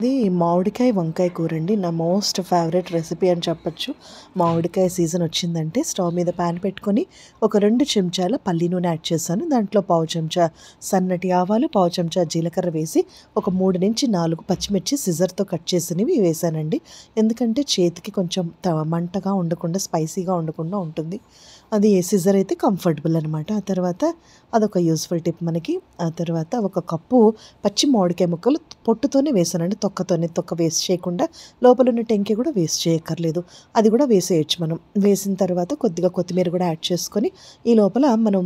ఇది మామిడికాయ వంకాయ కూర అండి. నా మోస్ట్ ఫేవరెట్ రెసిపీ అని చెప్పొచ్చు. మామిడికాయ సీజన్ వచ్చిందంటే స్టవ్ మీద ప్యాన్ పెట్టుకొని ఒక 2 చెంచాల పల్లి నూనె యాడ్ చేశాను. దాంట్లో పావు చెంచా సన్నటి ఆవాలు, పావు చెంచా జీలకర్ర వేసి ఒక 3-4 పచ్చిమిర్చి సిజర్‌తో కట్ చేసినవి వేశానండి. ఎందుకంటే చేతికి కొంచెం మంటగా ఉండకుండా, స్పైసీగా ఉండకుండా ఉంటుంది. అది సిజర్ అయితే కంఫర్టబుల్ అనమాట. ఆ తర్వాత అదొక యూజ్‌ఫుల్ టిప్ మనకి. ఆ తర్వాత ఒక కప్పు పచ్చి మామిడికాయ ముక్కలు పొట్టుతోనే వేసానండి. తొక్క వేస్ట్ చేయకుండా, లోపల ఉన్న టెంకి కూడా వేస్ట్ చేయక్కర్లేదు. అది కూడా వేసేయొచ్చు మనం. వేసిన తర్వాత కొద్దిగా కొత్తిమీర కూడా యాడ్ చేసుకొని, ఈ లోపల మనం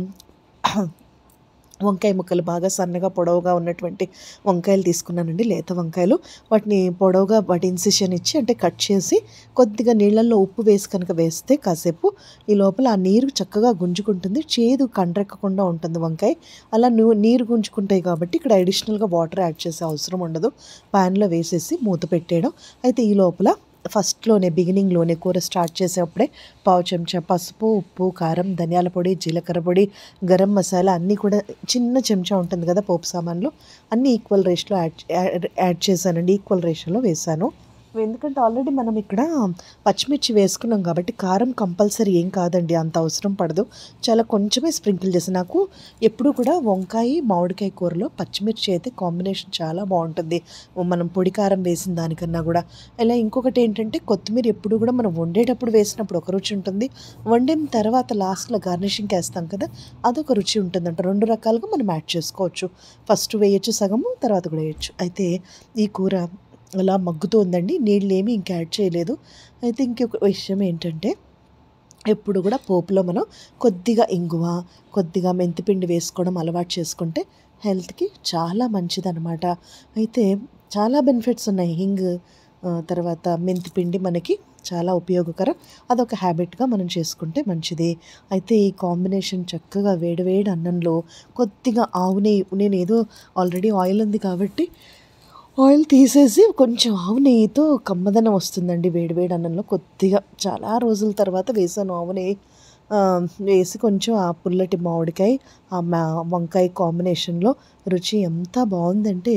వంకాయ ముక్కలు బాగా సన్నగా పొడవుగా ఉన్నటువంటి వంకాయలు తీసుకున్నానండి, లేత వంకాయలు. వాటిని పొడవుగా వాటి ఇన్సిషన్ ఇచ్చి అంటే కట్ చేసి కొద్దిగా నీళ్ళల్లో ఉప్పు వేసి కనుక వేస్తే కాసేపు ఈ లోపల ఆ నీరు చక్కగా గుంజుకుంటుంది. చేదు కండ్రెక్కకుండా ఉంటుంది వంకాయ. అలా నీరు గుంజుకుంటాయి కాబట్టి ఇక్కడ అడిషనల్గా వాటర్ యాడ్ చేసే అవసరం ఉండదు. ప్యాన్లో వేసేసి మూత పెట్టేయడం. అయితే ఈ లోపల బిగినింగ్లోనే కూర స్టార్ట్ చేసేప్పుడే పావు చెంచా పసుపు, ఉప్పు, కారం, ధనియాల పొడి, జీలకర్ర పొడి, గరం మసాలా అన్నీ కూడా చిన్న చెంచా ఉంటుంది కదా పోపు సామాన్లు, అన్నీ ఈక్వల్ రేషియోలో యాడ్ చేశానండి. ఈక్వల్ రేషియోలో వేశాను. ఎందుకంటే ఆల్రెడీ మనం ఇక్కడ పచ్చిమిర్చి వేసుకున్నాం కాబట్టి కారం కంపల్సరీ ఏం కాదండి, అంత అవసరం పడదు. చాలా కొంచెమే స్ప్రింకిల్ చేసి, నాకు ఎప్పుడు కూడా వంకాయ మామిడికాయ కూరలో పచ్చిమిర్చి అయితే కాంబినేషన్ చాలా బాగుంటుంది, మనం పొడి కారం వేసిన దానికన్నా కూడా. ఇలా ఇంకొకటి ఏంటంటే కొత్తిమీర ఎప్పుడు కూడా మనం వండేటప్పుడు వేసినప్పుడు ఒక రుచి ఉంటుంది, వండిన తర్వాత లాస్ట్లో గార్నిషింగ్కి వేస్తాం కదా, అదొక రుచి ఉంటుందంట. 2 రకాలుగా మనం యాడ్ చేసుకోవచ్చు. ఫస్ట్ వేయచ్చు సగము, తర్వాత కూడా వేయచ్చు. అయితే ఈ కూర అలా మగ్గుతోందండి, నీళ్ళేమి ఇంకా యాడ్ చేయలేదు. అయితే ఇంకొక విషయం ఏంటంటే, ఎప్పుడు కూడా పోపులో మనం కొద్దిగా ఇంగువ, కొద్దిగా మెంతిపిండి వేసుకోవడం అలవాటు చేసుకుంటే హెల్త్కి చాలా మంచిదన్నమాట. అయితే చాలా బెనిఫిట్స్ ఉన్నాయి. తర్వాత మెంతిపిండి మనకి చాలా ఉపయోగకరం. అదొక హ్యాబిట్గా మనం చేసుకుంటే మంచిది. అయితే ఈ కాంబినేషన్ చక్కగా వేడి వేడి అన్నంలో కొద్దిగా ఆవు నెయ్యి, నేను ఏదో ఆల్రెడీ ఆయిల్ ఉంది కాబట్టి ఆయిల్ తీసేసి కొంచెం ఆవు నెయ్యితో కమ్మదనం వస్తుందండి వేడి వేడి అన్నంలో. కొద్దిగా చాలా రోజుల తర్వాత వేసాను ఆవు నెయ్యి. వేసి కొంచెం ఆ పుల్లటి మామిడికాయ, వంకాయ కాంబినేషన్లో రుచి ఎంత బాగుందంటే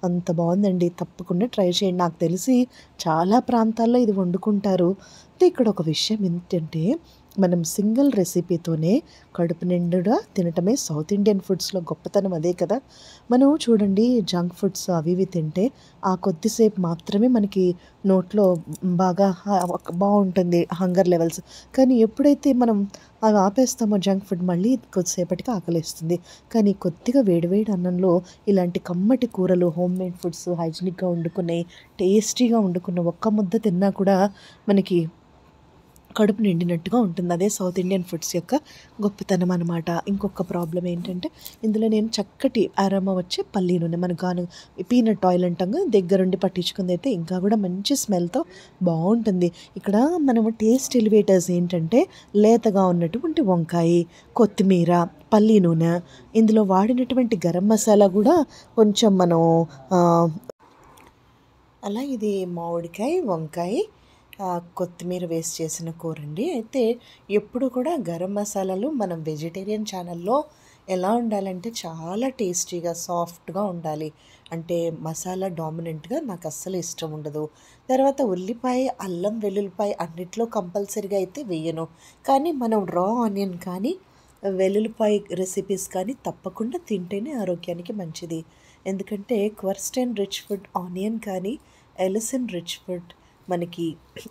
అంత బాగుందండి. తప్పకుండా ట్రై చేయండి. నాకు తెలిసి చాలా ప్రాంతాల్లో ఇది వండుకుంటారు. అయితే ఇక్కడ ఒక విషయం ఏంటంటే, మనం సింగిల్ రెసిపీతోనే కడుపు నిండుగా తినటమే సౌత్ ఇండియన్ ఫుడ్స్లో గొప్పతనం అదే కదా. మనం చూడండి, జంక్ ఫుడ్స్ అవి ఇవి తింటే ఆ కొద్దిసేపు మాత్రమే మనకి నోట్లో బాగా బాగుంటుంది హంగర్ లెవెల్స్. కానీ ఎప్పుడైతే మనం అవి ఆపేస్తామో జంక్ ఫుడ్, మళ్ళీ కొద్దిసేపటికి ఆకలిస్తుంది. కానీ కొద్దిగా వేడివేడి అన్నంలో ఇలాంటి కమ్మటి కూరలు, హోమ్ మేడ్ ఫుడ్స్, హైజీనిక్గా వండుకునే, టేస్టీగా వండుకున్న ఒక్క ముద్ద తిన్నా కూడా మనకి కడుపు నిండినట్టుగా ఉంటుంది. అదే సౌత్ ఇండియన్ ఫుడ్స్ యొక్క గొప్పతనం అనమాట. ఇంకొక ప్రాబ్లం ఏంటంటే, ఇందులో నేను చక్కటి అరోమా వచ్చే పల్లి నూనె, మనకు పీనట్ ఆయిల్ అంటాం కదా, దగ్గరుండి పట్టించుకుంది అయితే ఇంకా కూడా మంచి స్మెల్తో బాగుంటుంది. ఇక్కడ మనము టేస్ట్ ఎలివేటర్స్ ఏంటంటే, లేతగా ఉన్నటువంటి వంకాయ, కొత్తిమీర, పల్లి నూనె, ఇందులో వాడినటువంటి గరం మసాలా కూడా కొంచెం మనం అలా ఇది మామిడికాయ, వంకాయ, కొత్తిమీర వేసి చేసిన కూరండి. అయితే ఎప్పుడు కూడా గరం మసాలాలు మనం వెజిటేరియన్ ఛానల్లో ఎలా ఉండాలంటే చాలా టేస్టీగా, సాఫ్ట్గా ఉండాలి. అంటే మసాలా డామినెంట్గా నాకు అస్సలు ఇష్టం ఉండదు. తర్వాత ఉల్లిపాయ, అల్లం వెల్లుల్లిపాయ అన్నిట్లో కంపల్సరీగా అయితే వేయను. కానీ మనం రా ఆనియన్ కానీ, వెల్లుల్లిపాయ రెసిపీస్ కానీ తప్పకుండా తింటేనే ఆరోగ్యానికి మంచిది. ఎందుకంటే క్వర్స్టెన్ రిచ్ ఫుడ్ ఆనియన్ కానీ, ఎలిసిన్ రిచ్ ఫుడ్ మనకి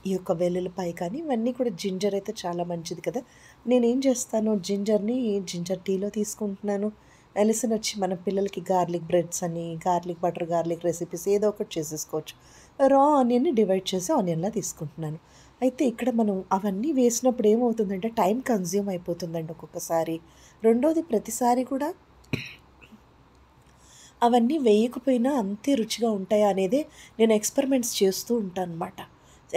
ఈ యొక్క వెల్లుల్లిపాయ కానీ, ఇవన్నీ కూడా జింజర్ అయితే చాలా మంచిది కదా. నేనేం చేస్తాను, జింజర్ టీలో తీసుకుంటున్నాను. ఎలిసిన్ వచ్చి మన పిల్లలకి గార్లిక్ బ్రెడ్స్ అని, గార్లిక్ బటర్ గార్లిక్ రెసిపీస్ ఏదో ఒకటి చేసేసుకోవచ్చు. రా ఆనియన్ని డివైడ్ చేసి ఆనియన్లా తీసుకుంటున్నాను. అయితే ఇక్కడ మనం అవన్నీ వేసినప్పుడు ఏమవుతుందంటే టైం కన్జ్యూమ్ అయిపోతుందండి ఒక్కొక్కసారి. రెండోది, ప్రతిసారి కూడా అవన్నీ వేయకపోయినా అంతే రుచిగా ఉంటాయా అనేదే నేను ఎక్స్పెరిమెంట్స్ చేస్తూ ఉంటాను అనమాట.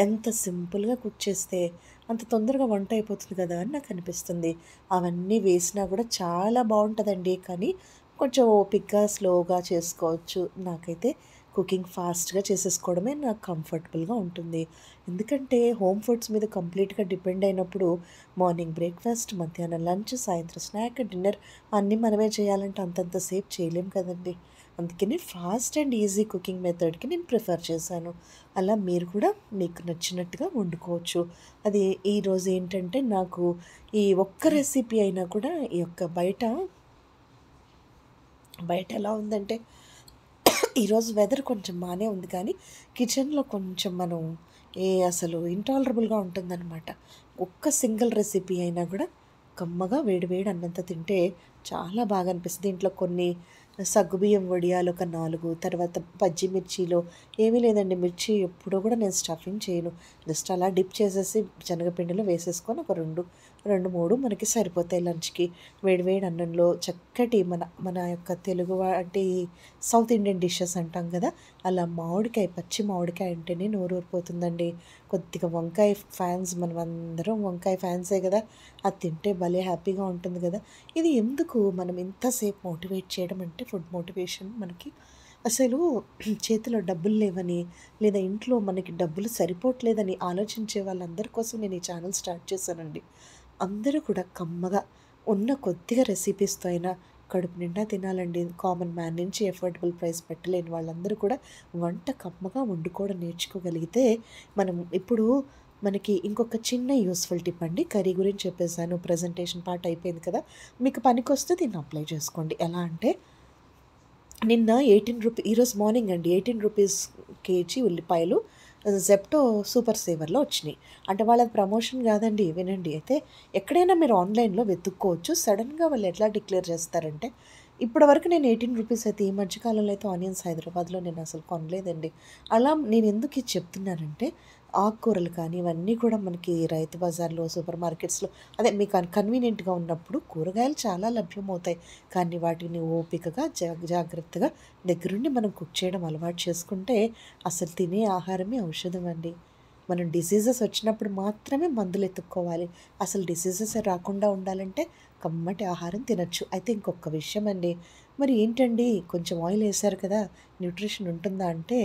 ఎంత సింపుల్గా కుక్ చేస్తే అంత తొందరగా వంట అయిపోతుంది కదా అని నాకు అనిపిస్తుంది. అవన్నీ వేసినా కూడా చాలా బాగుంటుందండి, కానీ కొంచెం ఓపిక్గా స్లోగా చేసుకోవచ్చు. నాకైతే కుకింగ్ ఫాస్ట్గా చేసేసుకోవడమే నాకు కంఫర్టబుల్గా ఉంటుంది. ఎందుకంటే హోమ్ ఫుడ్స్ మీద కంప్లీట్గా డిపెండ్ అయినప్పుడు మార్నింగ్ బ్రేక్ఫాస్ట్, మధ్యాహ్నం లంచ్, సాయంత్రం స్నాక్, డిన్నర్ అన్నీ మనమే చేయాలంటే అంతంత సేపు చేయలేం కదండి. అందుకని ఫాస్ట్ అండ్ ఈజీ కుకింగ్ మెథడ్కి నేను ప్రిఫర్ చేశాను. అలా మీరు కూడా మీకు నచ్చినట్టుగా వండుకోవచ్చు. అది ఈరోజు ఏంటంటే నాకు ఈ ఒక్క రెసిపీ అయినా కూడా ఈ యొక్క బయట బయట ఎలా ఉందంటే ఈరోజు వెదర్ కొంచెం బాగానే ఉంది కానీ కిచెన్లో కొంచెం మనం అసలు ఇంటాలరబుల్గా ఉంటుందన్నమాట. ఒక్క సింగిల్ రెసిపీ అయినా కూడా కమ్మగా వేడి వేడి అన్నంత తింటే చాలా బాగా అనిపిస్తుంది. దీంట్లో కొన్ని సగ్గుబియ్యం వడియాలు ఒక 4, తర్వాత పచ్చి మిర్చిలో ఏమీ లేదండి. మిర్చి ఎప్పుడూ కూడా నేను స్టఫింగ్ చేయను. జస్ట్ అలా డిప్ చేసేసి శనగపిండిలో వేసేసుకొని ఒక 2, 3 మనకి సరిపోతాయి లంచ్కి. వేడి వేడి అన్నంలో చక్కటి మన మన యొక్క తెలుగు అంటే సౌత్ ఇండియన్ డిషెస్ అంటాం కదా, అలా మామిడికాయ, పచ్చి మామిడికాయ అంటేనే నోరు ఊరిపోతుందండి. కొద్దిగా వంకాయ ఫ్యాన్స్, మనం అందరం వంకాయ ఫ్యాన్సే కదా, అది తింటే భలే హ్యాపీగా ఉంటుంది కదా. ఇది ఎందుకు మనం ఇంతసేపు మోటివేట్ చేయడం అంటే ఫుడ్ మోటివేషన్ మనకి అసలు చేతిలో డబ్బులు లేవని, లేదా ఇంట్లో మనకి డబ్బులు సరిపోవట్లేదని ఆలోచించే వాళ్ళందరి కోసం నేను ఈ ఛానల్ స్టార్ట్ చేశానండి. అందరూ కూడా కమ్మగా ఉన్న కొద్దిగా రెసిపీస్తో అయినా కడుపు నిండా తినాలండి. కామన్ మ్యాన్ నుంచి ఎఫోర్డబుల్ ప్రైస్ పెట్టలేని వాళ్ళందరూ కూడా వంట కమ్మగా వండుకోవడం నేర్చుకోగలిగితే మనం ఇప్పుడు మనకి ఇంకొక చిన్న యూస్ఫుల్ టిప్ అండి. కర్రీ గురించి చెప్పేసాను, ప్రజెంటేషన్ పార్ట్ అయిపోయింది కదా, మీకు పనికొస్తే దీన్ని అప్లై చేసుకోండి. ఎలా అంటే నిన్న 18 రూపీ, ఈరోజు మార్నింగ్ అండి 18 రూపీస్ కేజీ ఉల్లిపాయలు జెప్టో సూపర్ సేవర్లో వచ్చినాయి. అంటే వాళ్ళది ప్రమోషన్ కాదండి, వినండి. అయితే ఎక్కడైనా మీరు ఆన్లైన్లో వెతుక్కోవచ్చు. సడన్గా వాళ్ళు ఎట్లా డిక్లేర్ చేస్తారంటే, ఇప్పటివరకు నేను 18 రూపీస్ అయితే, ఈ మధ్యకాలంలో అయితే ఆనియన్స్ హైదరాబాద్లో నేను అసలు కొనలేదండి. అలా నేను ఎందుకు ఇది చెప్తున్నానంటే, ఆకుకూరలు కానీ ఇవన్నీ కూడా మనకి రైతు బజార్లో, సూపర్ మార్కెట్స్లో అదే మీకు కన్వీనియంట్గా ఉన్నప్పుడు కూరగాయలు చాలా లభ్యమవుతాయి. కానీ వాటిని ఓపికగా జాగ్రత్తగా దగ్గరుండి మనం కుక్ చేయడం అలవాటు చేసుకుంటే అసలు తినే ఆహారమే ఔషధం అండి. మనం డిసీజెస్ వచ్చినప్పుడు మాత్రమే మందులు ఎత్తుక్కోవాలి. అసలు డిసీజెస్ రాకుండా ఉండాలంటే కమ్మటి ఆహారం తినొచ్చు. అయితే ఇంకొక విషయం అండి, మరి ఏంటండి కొంచెం ఆయిల్ వేశారు కదా, న్యూట్రిషన్ ఉంటుందా అంటే,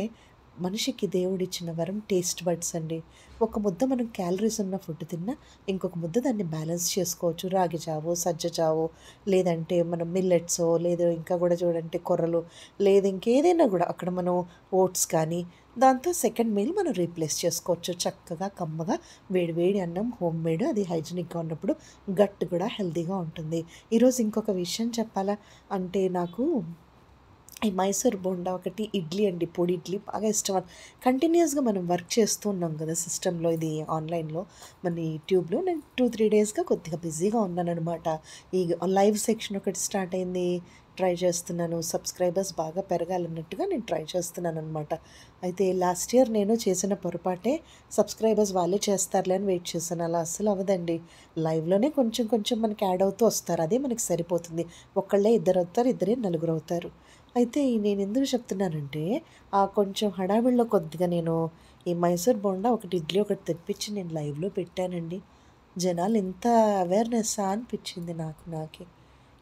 మనిషికి దేవుడిచ్చిన వరం టేస్ట్ బడ్స్ అండి. ఒక ముద్ద మనం క్యాలరీస్ ఉన్న ఫుడ్ తిన్నా ఇంకొక ముద్ద దాన్ని బ్యాలెన్స్ చేసుకోవచ్చు. రాగి జావో, సజ్జ జావో, లేదంటే మనం మిల్లెట్సో, లేదా ఇంకా కూడా చూడంటే కొర్రలు, లేదా ఇంకేదైనా కూడా అక్కడ మనం ఓట్స్ కానీ దాంతో సెకండ్ మీల్ మనం రీప్లేస్ చేసుకోవచ్చు. చక్కగా కమ్మగా వేడి వేడి అన్నం హోమ్ మేడ్, అది హైజీనిక్గా ఉన్నప్పుడు గట్ కూడా హెల్తీగా ఉంటుంది. ఈరోజు ఇంకొక విషయం చెప్పాలా అంటే, నాకు ఈ మైసూర్ బోండా ఒకటి, ఇడ్లీ అండి, పొడి ఇడ్లీ బాగా ఇష్టం. కంటిన్యూస్గా మనం వర్క్ చేస్తూ ఉన్నాం కదా సిస్టంలో, ఇది ఆన్లైన్లో మన యూట్యూబ్లో. నేను 2-3 డేస్గా కొద్దిగా బిజీగా ఉన్నానమాట. ఈ లైవ్ సెక్షన్ ఒకటి స్టార్ట్ అయింది, ట్రై చేస్తున్నాను. సబ్స్క్రైబర్స్ బాగా పెరగాలన్నట్టుగా నేను ట్రై చేస్తున్నాను అనమాట. అయితే లాస్ట్ ఇయర్ నేను చేసిన పొరపాటే, సబ్స్క్రైబర్స్ వాళ్ళే చేస్తారులే అని వెయిట్ చేశాను. అలా అస్సలు అవ్వదండి. లైవ్లోనే కొంచెం కొంచెం మనకి యాడ్ అవుతూ వస్తారు, అదే మనకి సరిపోతుంది. ఒక్కళ్ళే ఇద్దరు అవుతారు, ఇద్దరే నలుగురు అవుతారు. అయితే నేను ఎందుకు చెప్తున్నానంటే, ఆ కొంచెం హడావిడిలో కొద్దిగా నేను ఈ మైసూర్ బోండా ఒకటి, ఇడ్లీ ఒకటి తెప్పించి నేను లైవ్లో పెట్టానండి. జనాలు ఎంత అవేర్నెస్సా అనిపించింది నాకే.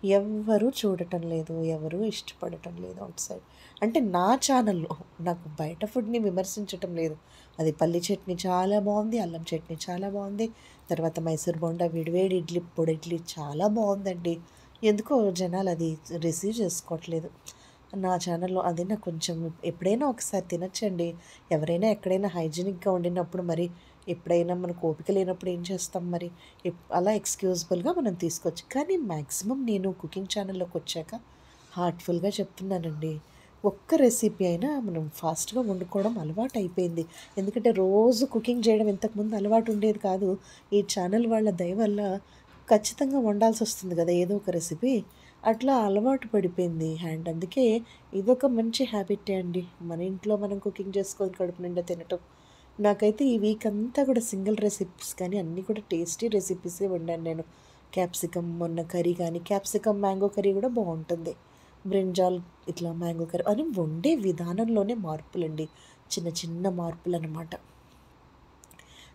ఎవ్వరూ చూడటం లేదు, ఎవరూ ఇష్టపడటం లేదు అవుట్ సైడ్. అంటే నా ఛానల్లో, నాకు బయట ఫుడ్ని విమర్శించటం లేదు. అది పల్లి చట్నీ చాలా బాగుంది, అల్లం చట్నీ చాలా బాగుంది, తర్వాత మైసూర్ బోండా విడివేడి ఇడ్లీ, పొడి ఇడ్లీ చాలా బాగుందండి. ఎందుకో జనాలు అది రిసీవ్ చేసుకోవట్లేదు. నా ఛానల్లో అది నాకు కొంచెం ఎప్పుడైనా ఒకసారి తినచ్చండి. ఎవరైనా ఎక్కడైనా హైజీనిక్గా వండినప్పుడు, మరి ఎప్పుడైనా మనకు ఓపిక లేనప్పుడు ఏం చేస్తాం మరి, అలా ఎక్స్క్యూజబుల్గా మనం తీసుకోవచ్చు. కానీ మ్యాక్సిమం నేను కుకింగ్ ఛానల్లోకి వచ్చాక హార్ట్ఫుల్గా చెప్తున్నానండి, ఒక్క రెసిపీ అయినా మనం ఫాస్ట్గా వండుకోవడం అలవాటు అయిపోయింది. ఎందుకంటే రోజు కుకింగ్ చేయడం ఇంతకుముందు అలవాటు ఉండేది కాదు. ఈ ఛానల్ వాళ్ళ దయ వల్ల ఖచ్చితంగా వండాల్సి వస్తుంది కదా ఏదో ఒక రెసిపీ, అట్లా అలవాటు పడిపోయింది హ్యాండ్. అందుకే ఇదొక మంచి హ్యాబిటే అండి, మన ఇంట్లో మనం కుకింగ్ చేసుకొని కడుపు నిండా తినటం. నాకైతే ఈ వీక్ అంతా కూడా సింగిల్ రెసిపీస్ కానీ అన్నీ కూడా టేస్టీ రెసిపీసే వండాను నేను. క్యాప్సికమ్ మొన్న కర్రీ కానీ, క్యాప్సికమ్ మ్యాంగో కర్రీ కూడా బాగుంటుంది. బ్రింజాల్ ఇట్లా మ్యాంగో కర్రీ అని వండే విధానంలోనే మార్పులండి, చిన్న చిన్న మార్పులు అనమాట.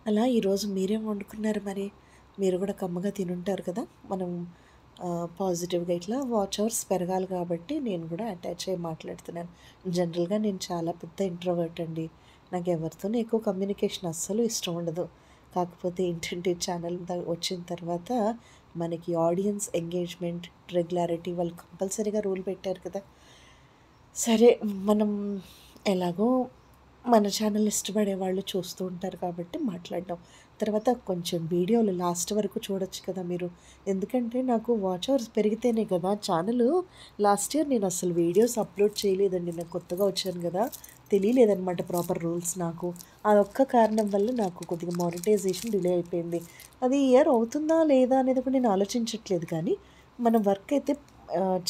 అలా ఈరోజు మీరేం వండుకున్నారు మరి? మీరు కూడా కమ్మగా తినుంటారు కదా. మనం పాజిటివ్గా ఇట్లా వాచ్ అవర్స్ పెరగాలి కాబట్టి నేను కూడా అటాచ్ అయ్యి మాట్లాడుతున్నాను. జనరల్గా నేను చాలా పెద్ద ఇంట్రోవర్ట్ అండి. నాకు ఎవరితోనూ ఎక్కువ కమ్యూనికేషన్ అస్సలు ఇష్టం ఉండదు. కాకపోతే ఏంటంటే ఛానల్ వచ్చిన తర్వాత మనకి ఆడియన్స్ ఎంగేజ్మెంట్, రెగ్యులారిటీ వాళ్ళు కంపల్సరీగా రూల్ పెట్టారు కదా. సరే, మనం ఎలాగో మన ఛానల్ ఇష్టపడే వాళ్ళు చూస్తూ ఉంటారు కాబట్టి మాట్లాడడం. తర్వాత కొంచెం వీడియోలు లాస్ట్ వరకు చూడొచ్చు కదా మీరు. ఎందుకంటే నాకు వాచ్ అవర్స్ పెరిగితేనే కదా ఛానలు. లాస్ట్ ఇయర్ నేను అసలు వీడియోస్ అప్లోడ్ చేయలేదండి. నేను కొత్తగా వచ్చాను కదా! తెలియలేదనమాట ప్రాపర్ రూల్స్ నాకు. అదొక్క కారణం వల్ల నాకు కొద్దిగా మానిటైజేషన్ డిలే అయిపోయింది. అది ఈ ఇయర్ అవుతుందా లేదా అనేది కూడా నేను ఆలోచించట్లేదు కానీ, మన వర్క్ అయితే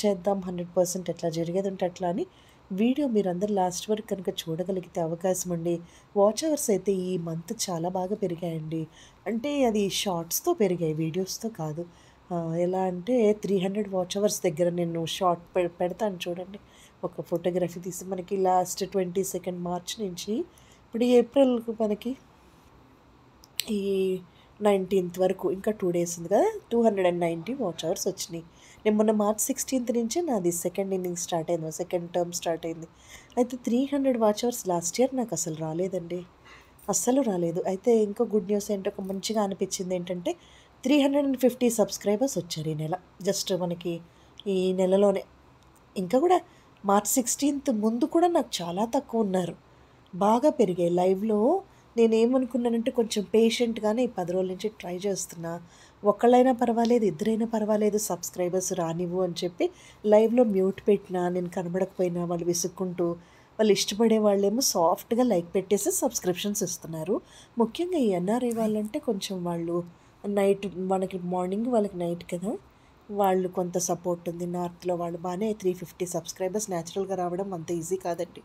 చేద్దాం 100% ఎట్లా జరిగేదుంటే అట్లా అని వీడియో మీరందరూ లాస్ట్ వరకు కనుక చూడగలిగితే అవకాశం ఉండి, వాచ్ అవర్స్ అయితే ఈ మంత్ చాలా బాగా పెరిగాయండి. అంటే అది షార్ట్స్‌తో పెరిగాయి, వీడియోస్‌తో కాదు. ఎలా అంటే 300 వాచ్ అవర్స్ దగ్గర నేను షార్ట్ పెడతాను చూడండి. ఒక ఫోటోగ్రఫీ తీసి మనకి లాస్ట్ 22 మార్చ్ నుంచి ఇప్పుడు ఏప్రిల్‌కి మనకి ఈ 19th వరకు ఇంకా 2 డేస్ ఉంది కదా! 290 వాచ్ అవర్స్ వచ్చినాయి. నేను మొన్న మార్చ్ 16th నుంచే నాది సెకండ్ ఇన్నింగ్ స్టార్ట్ అయింది. సెకండ్ టర్మ్ స్టార్ట్ అయింది. అయితే 300 వాచ్ అవర్స్ లాస్ట్ ఇయర్ నాకు అసలు రాలేదండి. అస్సలు రాలేదు. అయితే ఇంకో గుడ్ న్యూస్ ఏంటో ఒక మంచిగా అనిపించింది ఏంటంటే 350 సబ్స్క్రైబర్స్ వచ్చారు ఈ నెల. జస్ట్ మనకి ఈ నెలలోనే. ఇంకా కూడా మార్చ్ 16th ముందు కూడా నాకు చాలా తక్కువ ఉన్నారు. బాగా పెరిగాయి. లైవ్‌లో నేనేమనుకున్నానంటే కొంచెం పేషెంట్‌గానే ఈ 10 రోజుల నుంచి ట్రై చేస్తున్నా. ఒక్కళ్ళైనా పర్వాలేదు, ఇద్దరైనా పర్వాలేదు సబ్స్క్రైబర్స్ రానివ్వు అని చెప్పి లైవ్‌లో మ్యూట్ పెట్టినా, నేను కనబడకపోయినా వాళ్ళు విసుక్కుంటూ, వాళ్ళు ఇష్టపడే వాళ్ళేమో సాఫ్ట్‌గా లైక్ పెట్టేసి సబ్స్క్రిప్షన్స్ ఇస్తున్నారు. ముఖ్యంగా ఈ ఎన్ఆర్ఐ వాళ్ళంటే కొంచెం వాళ్ళు నైట్ మనకి మార్నింగ్, వాళ్ళకి నైట్ కదా! వాళ్ళు కొంత సపోర్ట్ ఉంది. నార్త్‌లో వాళ్ళు బానే 350 సబ్స్క్రైబర్స్ నేచురల్‌గా రావడం అంత ఈజీ కాదండి.